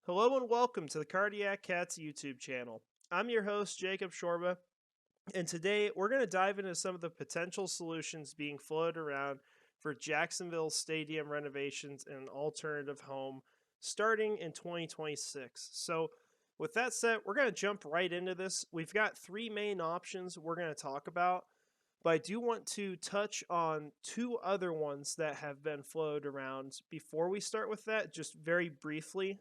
Hello and welcome to the Cardiac Cats YouTube channel. I'm your host, Jacob Shorba, and today we're going to dive into some of the potential solutions being floated around for Jacksonville stadium renovations and an alternative home starting in 2026. So, with that said, we're going to jump right into this. We've got three main options we're going to talk about, but I do want to touch on two other ones that have been floated around before we start with that, just very briefly.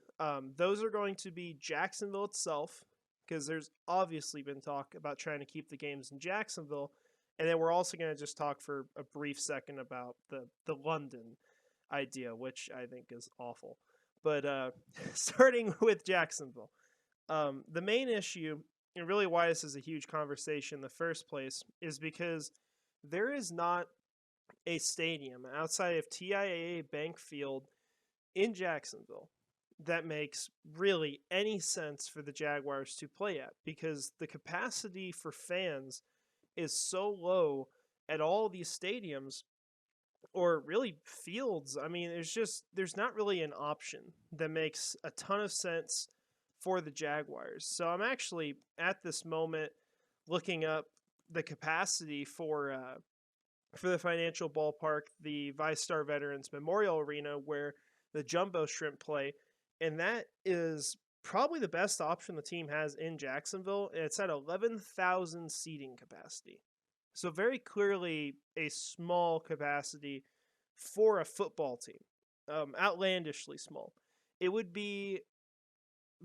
Those are going to be Jacksonville itself, because there's obviously been talk about trying to keep the games in Jacksonville. And then we're also going to just talk for a brief second about the London idea, which I think is awful. But starting with Jacksonville, the main issue, and really why this is a huge conversation in the first place, is because there is not a stadium outside of TIAA Bank Field in Jacksonville that makes really any sense for the Jaguars to play at, because the capacity for fans is so low at all these stadiums or really fields. I mean, there's not really an option that makes a ton of sense for the Jaguars. So I'm actually at this moment looking up the capacity for the financial ballpark, the ViStar Veterans Memorial Arena, where the Jumbo Shrimp play, and that is probably the best option the team has in Jacksonville, and it's at 11,000 seating capacity. So very clearly a small capacity for a football team, outlandishly small. It would be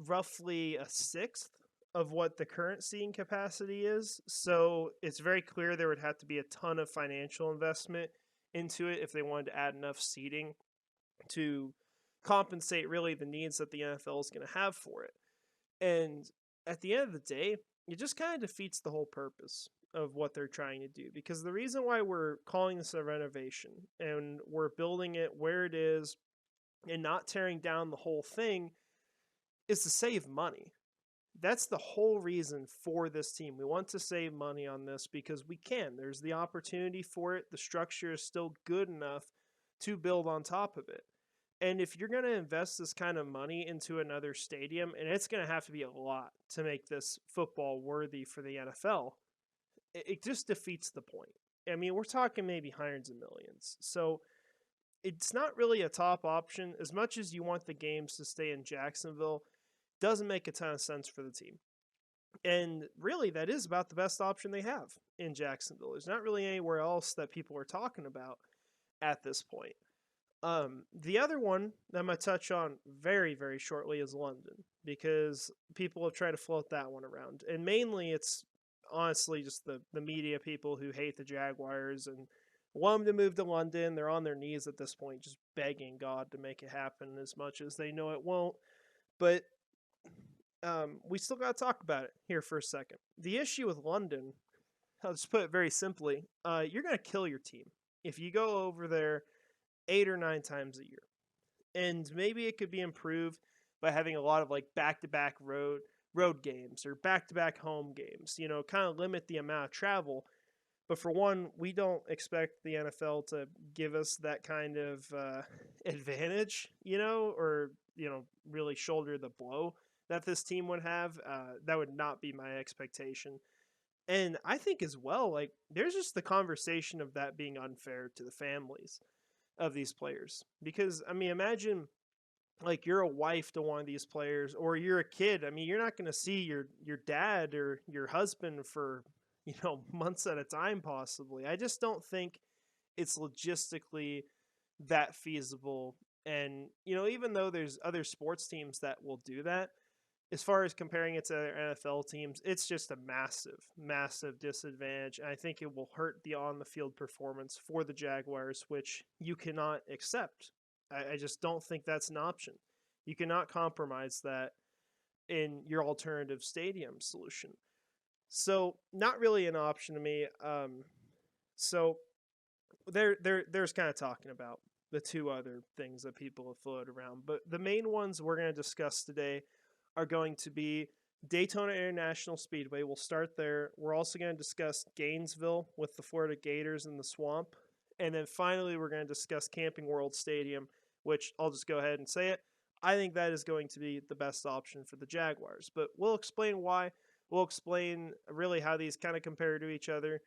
roughly a sixth of what the current seating capacity is. So it's very clear there would have to be a ton of financial investment into it if they wanted to add enough seating to compensate really the needs that the NFL is going to have for it. And at the end of the day, it just kind of defeats the whole purpose of what they're trying to do, because the reason why we're calling this a renovation and we're building it where it is and not tearing down the whole thing is to save money. That's the whole reason for this team. We want to save money on this because we can. There's the opportunity for it. The structure is still good enough to build on top of it. And if you're going to invest this kind of money into another stadium, and it's going to have to be a lot to make this football worthy for the NFL, it just defeats the point. I mean, we're talking maybe hundreds of millions. So it's not really a top option. As much as you want the games to stay in Jacksonville, doesn't make a ton of sense for the team. And really, that is about the best option they have in Jacksonville. There's not really anywhere else that people are talking about at this point. The other one that I'm going to touch on very, very shortly is London, because people have tried to float that one around. And mainly it's honestly just the media people who hate the Jaguars and want them to move to London. They're on their knees at this point, just begging God to make it happen, as much as they know it won't. But we still got to talk about it here for a second. The issue with London, I'll just put it very simply, you're going to kill your team if you go over there 8 or 9 times a year. And maybe it could be improved by having a lot of like back-to-back road games or back-to-back home games, kind of limit the amount of travel. But for one, we don't expect the NFL to give us that kind of advantage, or really shoulder the blow that this team would have. That would not be my expectation. And I think as well, like, there's just the conversation of that being unfair to the families of these players. Because, I mean, imagine like you're a wife to one of these players, or you're a kid. I mean, you're not going to see your dad or your husband for, months at a time, possibly. I just don't think it's logistically that feasible. And, even though there's other sports teams that will do that, as far as comparing it to other NFL teams, it's just a massive, massive disadvantage. And I think it will hurt the on the field performance for the Jaguars, which you cannot accept. I just don't think that's an option. You cannot compromise that in your alternative stadium solution. So not really an option to me. So there's kind of talking about the two other things that people have floated around. But the main ones we're going to discuss today are going to be Daytona International Speedway. We'll start there. We're also going to discuss Gainesville with the Florida Gators in the swamp. And then finally, we're going to discuss Camping World Stadium, which I'll just go ahead and say it. I think that is going to be the best option for the Jaguars. But we'll explain why. We'll explain really how these kind of compare to each other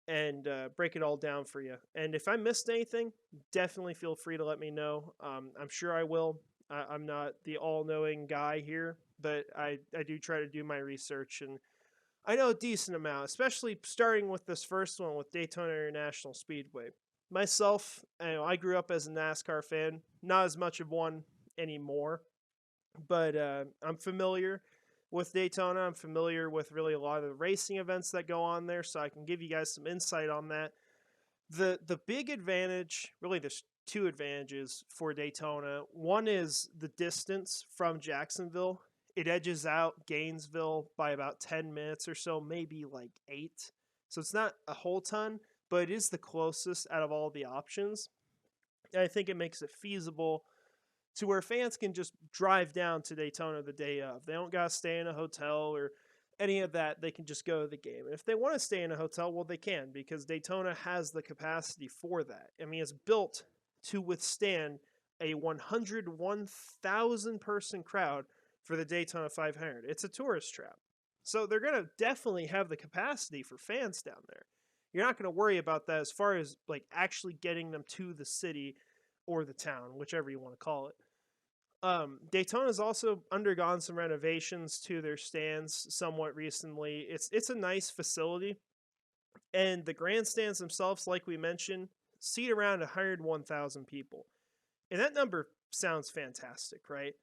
and break it all down for you. And if I missed anything, definitely feel free to let me know. I'm sure I will. I'm not the all knowing guy here, but I do try to do my research and I know a decent amount, especially starting with this first one with Daytona International Speedway. Myself, I grew up as a NASCAR fan, not as much of one anymore, but I'm familiar with Daytona. I'm familiar with really a lot of the racing events that go on there, so I can give you guys some insight on that. The big advantage, really, there's two advantages for Daytona. One is the distance from Jacksonville. It edges out Gainesville by about 10 minutes or so, maybe like 8. So it's not a whole ton, but it is the closest out of all the options. And I think it makes it feasible to where fans can just drive down to Daytona the day of. They don't got to stay in a hotel or any of that. They can just go to the game. And if they want to stay in a hotel, well, they can because Daytona has the capacity for that. I mean, it's built to withstand a 101,000 person crowd for the Daytona 500. It's a tourist trap. So they're going to definitely have the capacity for fans down there. You're not going to worry about that as far as like actually getting them to the city or the town, whichever you want to call it. Daytona's also undergone some renovations to their stands somewhat recently. It's a nice facility, and the grandstands themselves, like we mentioned, seat around 101,000 people, and that number sounds fantastic, right?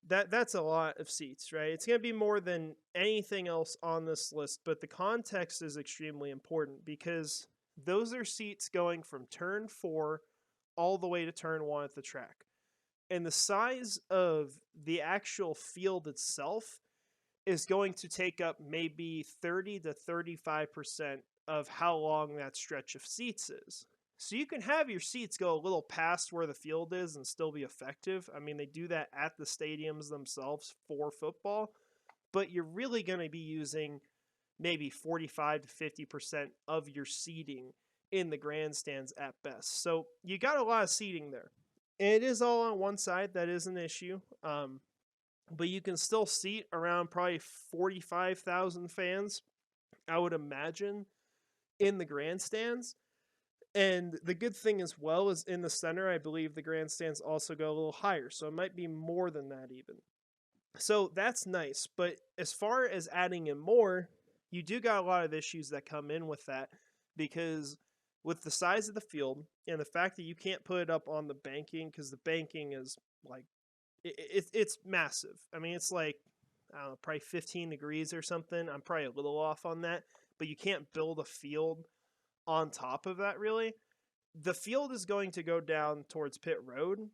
That's a lot of seats, right? It's going to be more than anything else on this list, but the context is extremely important because those are seats going from turn 4 all the way to turn 1 at the track. And the size of the actual field itself is going to take up maybe 30 to 35% of how long that stretch of seats is. So you can have your seats go a little past where the field is and still be effective. I mean, they do that at the stadiums themselves for football, but you're really going to be using maybe 45 to 50% of your seating in the grandstands at best. So you got a lot of seating there. It is all on one side. That is an issue. But you can still seat around probably 45,000 fans, I would imagine, in the grandstands. And the good thing as well is in the center, I believe the grandstands also go a little higher. So it might be more than that even. So that's nice. But as far as adding in more, you do got a lot of issues that come in with that because with the size of the field and the fact that you can't put it up on the banking because the banking is like it's massive. I mean, it's like I don't know, probably 15 degrees or something. I'm probably a little off on that, but you can't build a field on top of that really. The field is going to go down towards pit road,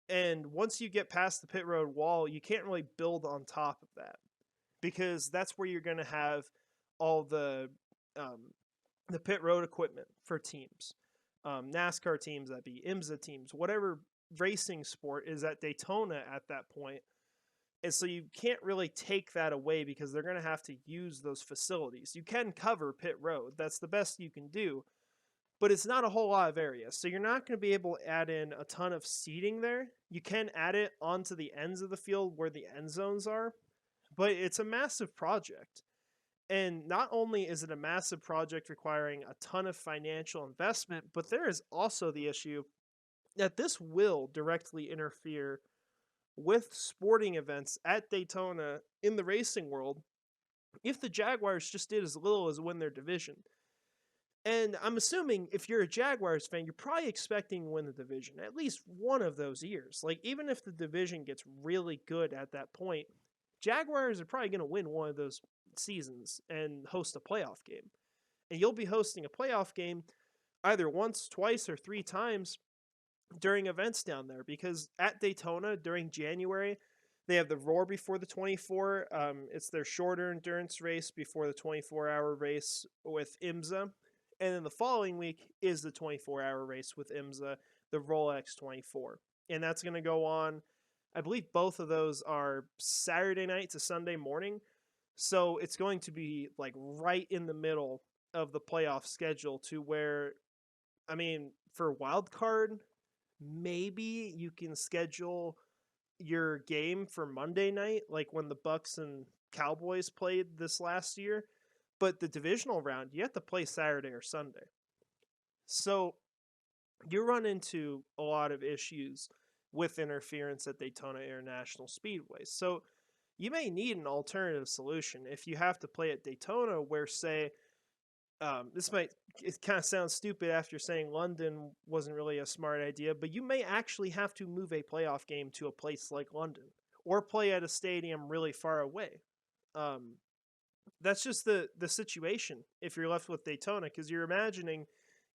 and once you get past the pit road wall, you can't really build on top of that because that's where you're going to have all um, the pit road equipment for teams, NASCAR teams, that be IMSA teams, whatever racing sport is at Daytona at that point. And so you can't really take that away because they're going to have to use those facilities. You can cover pit road. That's the best you can do, but it's not a whole lot of area. So you're not going to be able to add in a ton of seating there. You can add it onto the ends of the field where the end zones are, but it's a massive project. And not only is it a massive project requiring a ton of financial investment, but there is also the issue that this will directly interfere with sporting events at Daytona in the racing world if the Jaguars just did as little as win their division. And I'm assuming if you're a Jaguars fan, you're probably expecting to win the division at least one of those years. Like, even if the division gets really good at that point, Jaguars are probably going to win one of those seasons and host a playoff game. And you'll be hosting a playoff game either once, twice, or 3 times during events down there because at Daytona during January, they have the Roar before the 24. It's their shorter endurance race before the 24-hour race with IMSA. And then the following week is the 24-hour race with IMSA, the Rolex 24. And that's going to go on, I believe both of those are Saturday night to Sunday morning. So it's going to be like right in the middle of the playoff schedule to where, I mean, for wild card, maybe you can schedule your game for Monday night, like when the Bucks and Cowboys played this last year, but the divisional round, you have to play Saturday or Sunday. So you run into a lot of issues with interference at Daytona International Speedway. So you may need an alternative solution if you have to play at Daytona, where, say, this might, it kind of sounds stupid after saying London wasn't really a smart idea, but you may actually have to move a playoff game to a place like London or play at a stadium really far away. Um, that's just the situation if you're left with Daytona, because you're imagining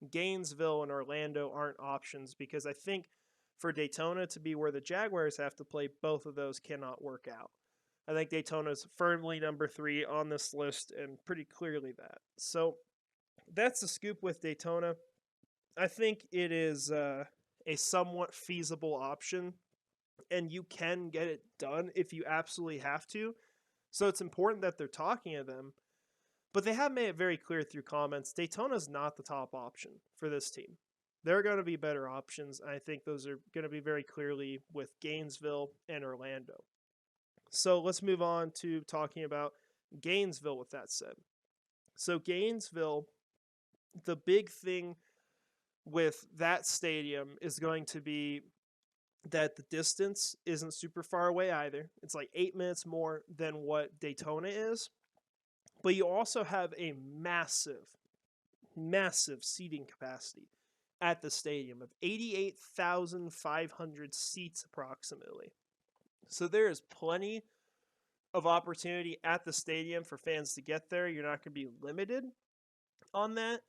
Gainesville and Orlando aren't options, because I think for Daytona to be where the Jaguars have to play, both of those cannot work out. I think Daytona is firmly number 3 on this list, and pretty clearly that. So that's the scoop with Daytona. I think it is a somewhat feasible option, and you can get it done if you absolutely have to. So it's important that they're talking to them. But they have made it very clear through comments, Daytona's not the top option for this team. There are going to be better options, and I think those are going to be very clearly with Gainesville and Orlando. So let's move on to talking about Gainesville with that said. So Gainesville, the big thing with that stadium is going to be that the distance isn't super far away either. It's like 8 minutes more than what Daytona is. But you also have a massive, massive seating capacity at the stadium of 88,500 seats approximately. So there is plenty of opportunity at the stadium for fans to get there. You're not going to be limited on that.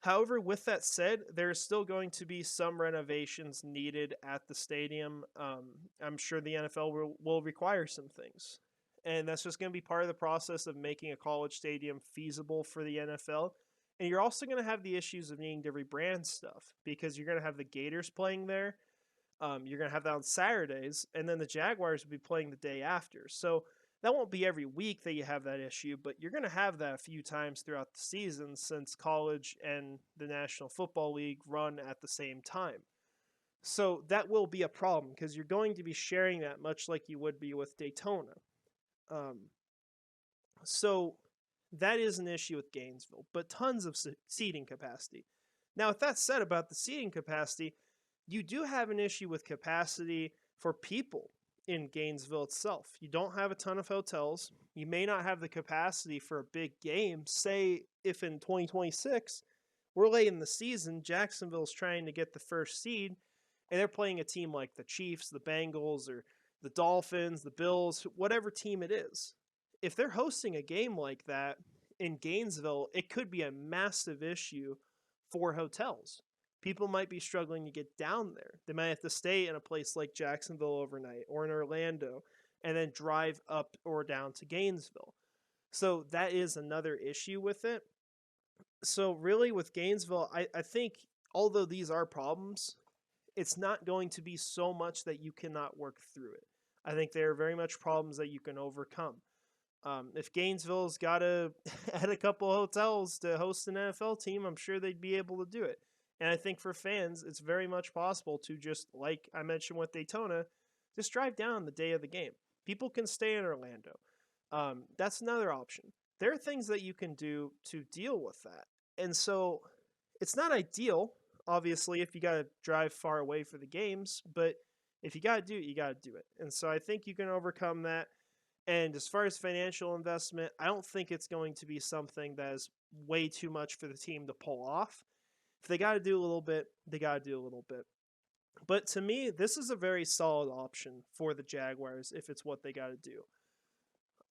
However, with that said, there's still going to be some renovations needed at the stadium. I'm sure the NFL will require some things. And that's just going to be part of the process of making a college stadium feasible for the NFL. And you're also going to have the issues of needing to rebrand stuff, because you're going to have the Gators playing there. You're going to have that on Saturdays, and then the Jaguars will be playing the day after. So that won't be every week that you have that issue, but you're going to have that a few times throughout the season, since college and the National Football League run at the same time. So that will be a problem, because you're going to be sharing that, much like you would be with Daytona. So that is an issue with Gainesville, but tons of seating capacity. Now, with that said about the seating capacity, you do have an issue with capacity for people in Gainesville itself. You don't have a ton of hotels. You may not have the capacity for a big game. Say if in 2026, we're late in the season, Jacksonville's trying to get the first seed, and they're playing a team like the Chiefs, the Bengals, or the Dolphins, the Bills, whatever team it is. If they're hosting a game like that in Gainesville, it could be a massive issue for hotels. People might be struggling to get down there. They might have to stay in a place like Jacksonville overnight, or in Orlando, and then drive up or down to Gainesville. So that is another issue with it. So really with Gainesville, I think although these are problems, it's not going to be so much that you cannot work through it. I think they are very much problems that you can overcome. If Gainesville's got to add a couple hotels to host an NFL team, I'm sure they'd be able to do it. And I think for fans, it's very much possible to just, like I mentioned with Daytona, just drive down the day of the game. People can stay in Orlando. That's another option. There are things that you can do to deal with that. And so it's not ideal, obviously, if you got to drive far away for the games, but if you got to do it, you got to do it. And so I think you can overcome that. And as far as financial investment, I don't think it's going to be something that is way too much for the team to pull off. If they got to do a little bit, they got to do a little bit. But to me, this is a very solid option for the Jaguars if it's what they got to do.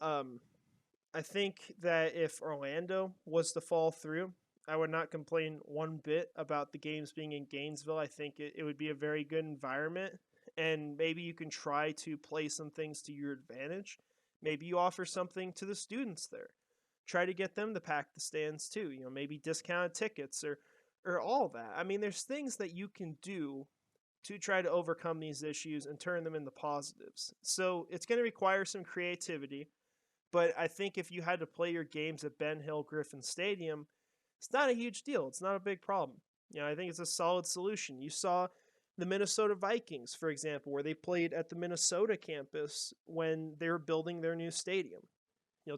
I think that if Orlando was to fall through, I would not complain one bit about the games being in Gainesville. I think it would be a very good environment, and maybe you can try to play some things to your advantage. Maybe you offer something to the students there. Try to get them to pack the stands too. Maybe discounted tickets or all that. I mean, there's things that you can do to try to overcome these issues and turn them into positives. So it's going to require some creativity, but I think if you had to play your games at Ben Hill Griffin Stadium, it's not a huge deal. It's not a big problem. I think it's a solid solution. You saw The Minnesota Vikings, for example, where they played at the Minnesota campus when they were building their new stadium.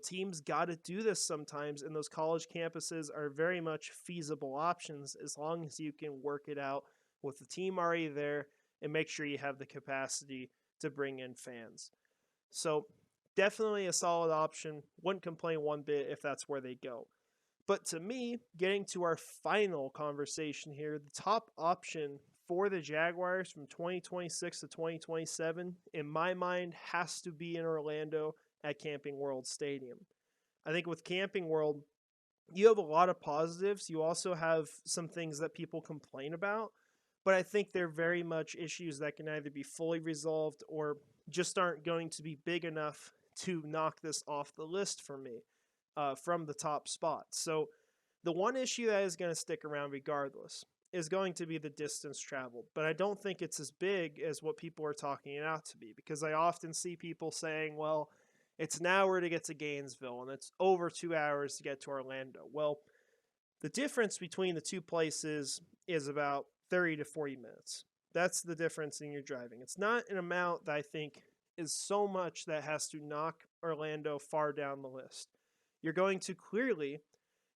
Teams got to do this sometimes, and those college campuses are very much feasible options as long as you can work it out with the team already there and make sure you have the capacity to bring in fans. So, definitely a solid option. Wouldn't complain one bit if that's where they go. But to me, getting to our final conversation here, the top option for the Jaguars from 2026 to 2027, in my mind, has to be in Orlando at Camping World Stadium. I think with Camping World, you have a lot of positives. You also have some things that people complain about, but I think they're very much issues that can either be fully resolved or just aren't going to be big enough to knock this off the list for me from the top spot. So the one issue that is going to stick around regardless is going to be the distance traveled, but I don't think it's as big as what people are talking it out to be, because I often see people saying, well, it's an hour to get to Gainesville and it's over 2 hours to get to Orlando. Well, the difference between the two places is about 30 to 40 minutes. That's the difference in your driving. It's not an amount that I think is so much that has to knock Orlando far down the list. You're going to clearly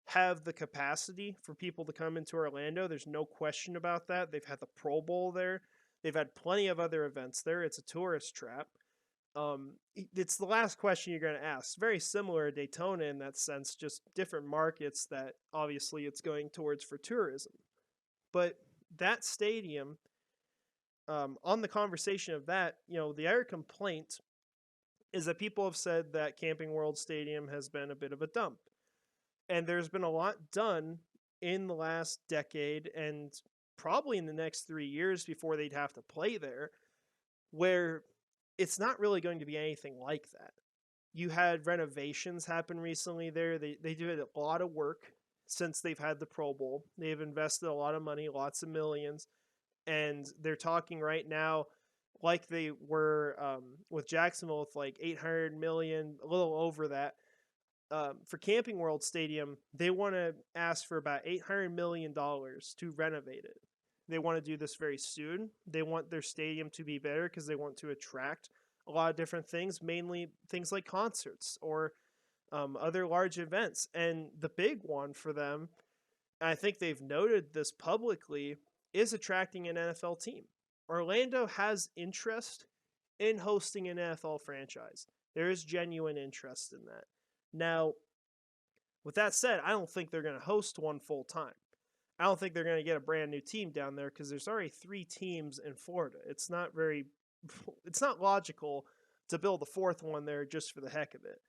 have the capacity for people to come into Orlando. There's no question about that. They've had the Pro Bowl there. They've had plenty of other events there. It's a tourist trap. It's the last question you're going to ask. Very similar to Daytona in that sense, just different markets that obviously it's going towards for tourism. But that stadium, on the conversation of that, the other complaint is that people have said that Camping World Stadium has been a bit of a dump. And there's been a lot done in the last decade and probably in the next 3 years before they'd have to play there, where it's not really going to be anything like that. You had renovations happen recently there. They did a lot of work since they've had the Pro Bowl. They've invested a lot of money, lots of millions, and they're talking right now like they were with Jacksonville with like 800 million, a little over that. For Camping World Stadium, they want to ask for about $800 million to renovate it. They want to do this very soon. They want their stadium to be better because they want to attract a lot of different things, mainly things like concerts or other large events. And the big one for them, and I think they've noted this publicly, is attracting an NFL team. Orlando has interest in hosting an NFL franchise. There is genuine interest in that. Now, with that said, I don't think they're going to host one full time. I don't think they're going to get a brand new team down there because there's already 3 teams in Florida. It's not logical to build a 4th one there just for the heck of it.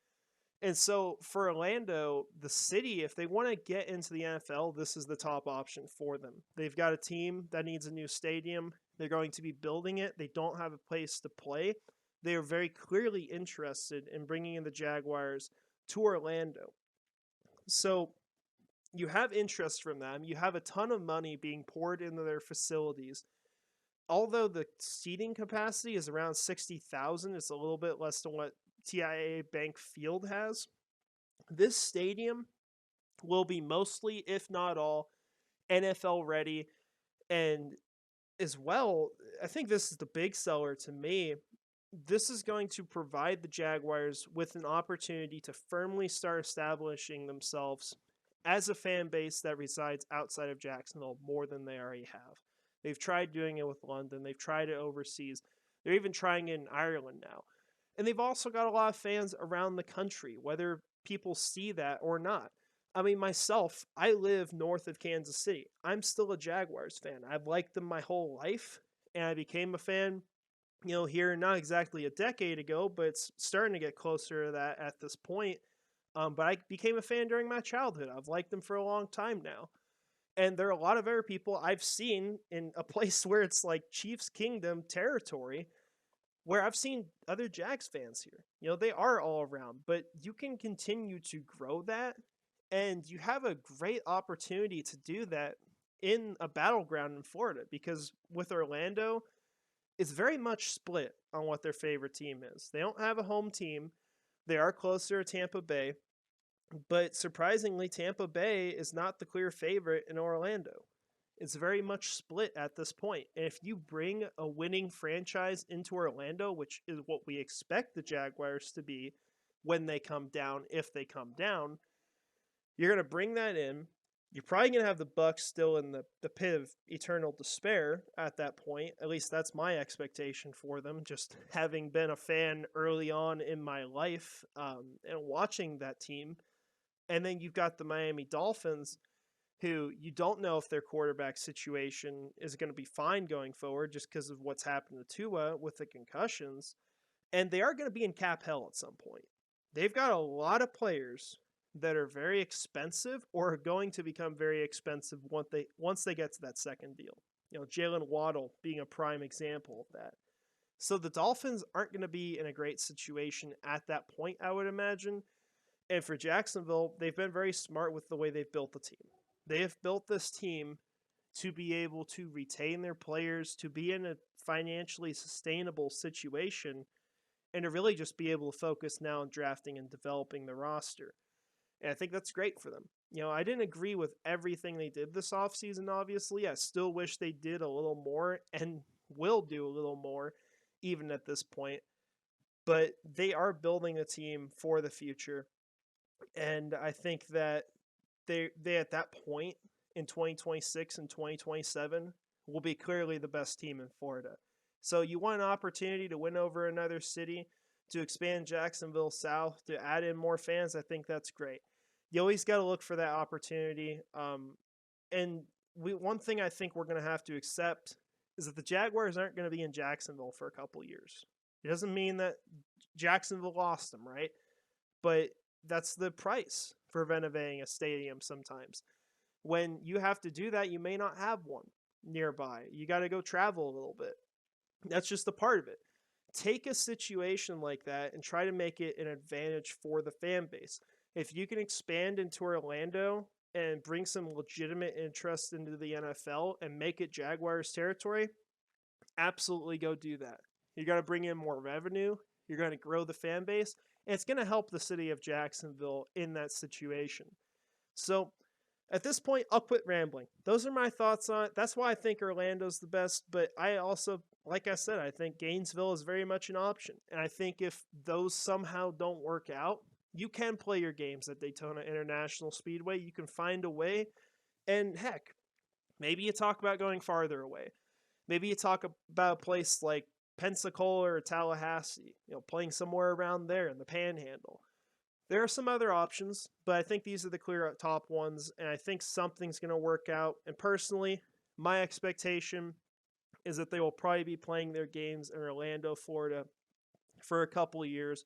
And so for Orlando, the city, if they want to get into the NFL, this is the top option for them. They've got a team that needs a new stadium. They're going to be building it. They don't have a place to play. They are very clearly interested in bringing in the Jaguars to Orlando. So you have interest from them. You have a ton of money being poured into their facilities. Although the seating capacity is around 60,000, it's a little bit less than what TIAA Bank Field has. This stadium will be mostly, if not all, NFL ready. And as well, I think this is the big seller to me. This is going to provide the Jaguars with an opportunity to firmly start establishing themselves as a fan base that resides outside of Jacksonville more than they already have. They've tried doing it with London. They've tried it overseas. They're even trying it in Ireland now. And they've also got a lot of fans around the country, whether people see that or not. I mean, myself, I live north of Kansas City. I'm still a Jaguars fan. I've liked them my whole life, and I became a fan, here not exactly a decade ago, but it's starting to get closer to that at this point. But I became a fan during my childhood. I've liked them for a long time now. And there are a lot of other people I've seen in a place where it's like Chiefs Kingdom territory, where I've seen other Jags fans here. They are all around, but you can continue to grow that, and you have a great opportunity to do that in a battleground in Florida, because with Orlando, it's very much split on what their favorite team is. They don't have a home team. They are closer to Tampa Bay, but surprisingly, Tampa Bay is not the clear favorite in Orlando. It's very much split at this point. And if you bring a winning franchise into Orlando, which is what we expect the Jaguars to be when they come down, if they come down, you're going to bring that in. You're probably going to have the Bucks still in the pit of eternal despair at that point. At least that's my expectation for them, just having been a fan early on in my life and watching that team. And then you've got the Miami Dolphins, who you don't know if their quarterback situation is going to be fine going forward just because of what's happened to Tua with the concussions. And they are going to be in cap hell at some point. They've got a lot of players that are very expensive or are going to become very expensive once they get to that second deal. You know, Jalen Waddle being a prime example of that. So the Dolphins aren't going to be in a great situation at that point, I would imagine. And for Jacksonville, they've been very smart with the way they've built the team. They have built this team to be able to retain their players, to be in a financially sustainable situation, and to really just be able to focus now on drafting and developing the roster. And I think that's great for them. You know, I didn't agree with everything they did this offseason, obviously. I still wish they did a little more and will do a little more, even at this point. But they are building a team for the future. And I think that they at that point in 2026 and 2027 will be clearly the best team in Florida. So you want an opportunity to win over another city, to expand Jacksonville South, to add in more fans. I think that's great. You always got to look for that opportunity. One thing I think we're going to have to accept is that the Jaguars aren't going to be in Jacksonville for a couple years. It doesn't mean that Jacksonville lost them, right? But that's the price for renovating a stadium sometimes. When you have to do that, you may not have one nearby. You got to go travel a little bit. That's just a part of it. Take a situation like that and try to make it an advantage for the fan base. If you can expand into Orlando and bring some legitimate interest into the NFL and make it Jaguars territory, absolutely go do that. You got to bring in more revenue. You're going to grow the fan base. And it's going to help the city of Jacksonville in that situation. So at this point, I'll quit rambling. Those are my thoughts on it. That's why I think Orlando's the best. But I also, like I said, I think Gainesville is very much an option. And I think if those somehow don't work out, you can play your games at Daytona International Speedway. You can find a way. And heck, maybe you talk about going farther away. Maybe you talk about a place like Pensacola or Tallahassee, playing somewhere around there in the Panhandle. There are some other options, but I think these are the clear top ones, and I think something's going to work out. And personally, my expectation is that they will probably be playing their games in Orlando, Florida for a couple of years,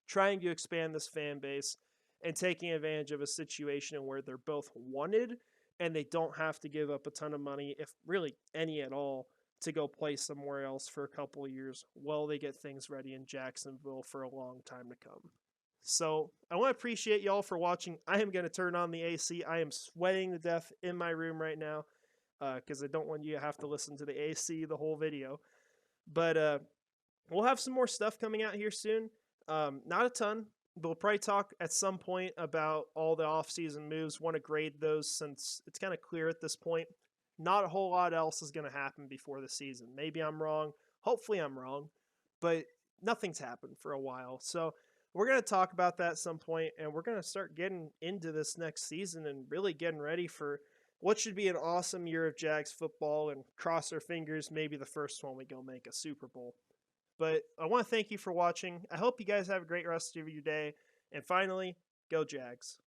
trying to expand this fan base and taking advantage of a situation where they're both wanted and they don't have to give up a ton of money, if really any at all, to go play somewhere else for a couple of years while they get things ready in Jacksonville for a long time to come. So I want to appreciate y'all for watching. I am going to turn on the AC. I am sweating to death in my room right now because I don't want you to have to listen to the AC the whole video. But we'll have some more stuff coming out here soon. Not a ton. But we'll probably talk at some point about all the off-season moves. Want to grade those since it's kind of clear at this point. Not a whole lot else is going to happen before the season. Maybe I'm wrong. Hopefully I'm wrong. But nothing's happened for a while. So we're going to talk about that at some point, and we're going to start getting into this next season and really getting ready for what should be an awesome year of Jags football, and cross our fingers, maybe the first one we go make a Super Bowl. But I want to thank you for watching. I hope you guys have a great rest of your day. And finally, go Jags.